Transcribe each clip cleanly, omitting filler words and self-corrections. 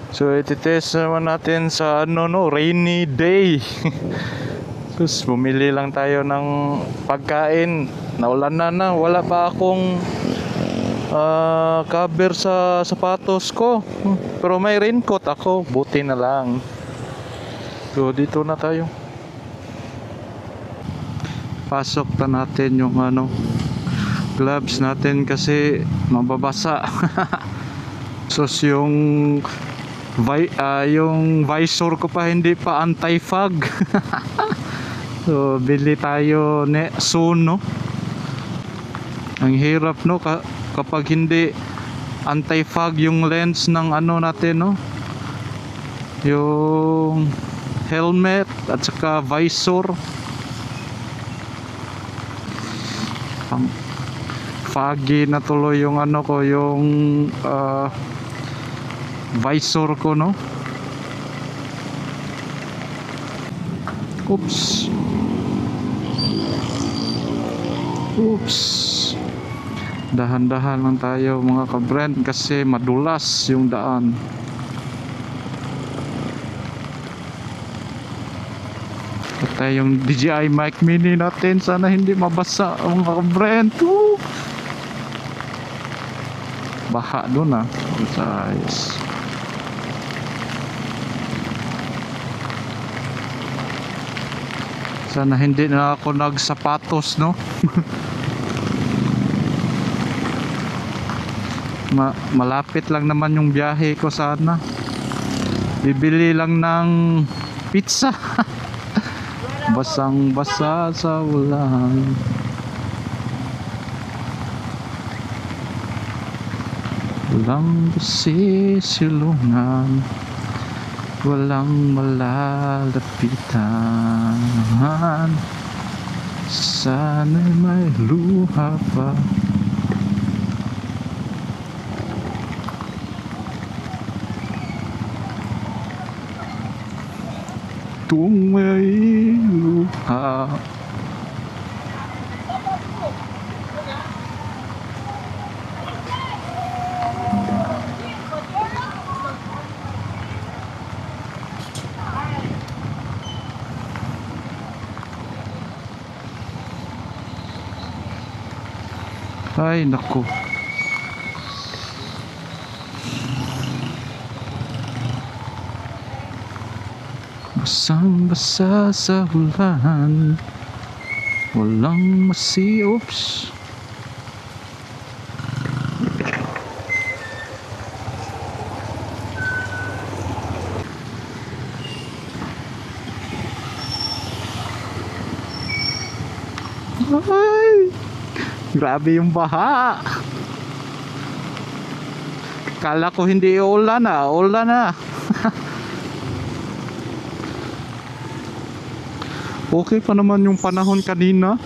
So ititest naman natin sa rainy day. Tapos bumili lang tayo ng pagkain. Naulan na, wala pa akong cover sa sapatos ko. Pero may raincoat ako, buti na lang. So dito na tayo. Pasok pa natin yung gloves natin kasi mababasa. So yung visor ko pa hindi pa anti-fog. So bili tayo soon, no? Ang hirap, no, kapag hindi anti-fog yung lens ng natin, no, yung helmet at saka visor. Foggy na tuloy yung yung visor ko, no. Oops. Dahan-dahan lang tayo mga ka-brand kasi madulas yung daan. At yung DJI Mic Mini natin, sana hindi mabasa ang mga ka-brand. Baha doon, ayos. Sana hindi na ako nagsapatos, no. Malapit lang naman yung biyahe ko sana. Bibili lang ng pizza. Basang basa sa ulan. Walang silungan, walang malalapitan. Sana'y may luha pa. Kung may luha. Ay naku, basang basa sa ulan, walang oops. Ay, grabe yung baha. Kala ko hindi ulan na. Okay pa naman yung panahon kanina.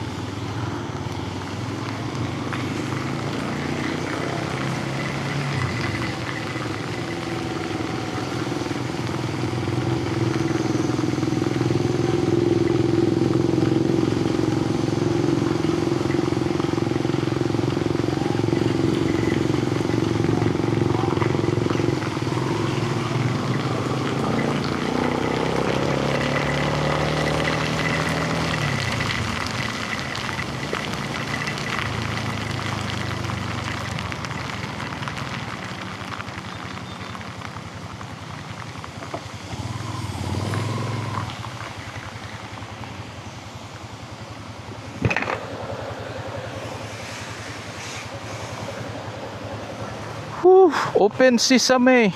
Open sesame.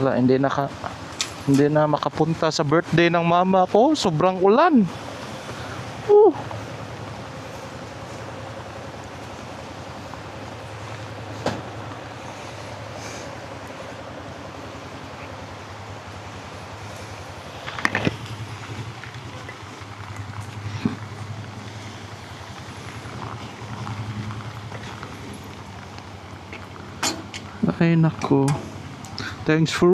Wala, hindi na makapunta sa birthday ng mama ko, sobrang ulan. Ay nako. Thanks for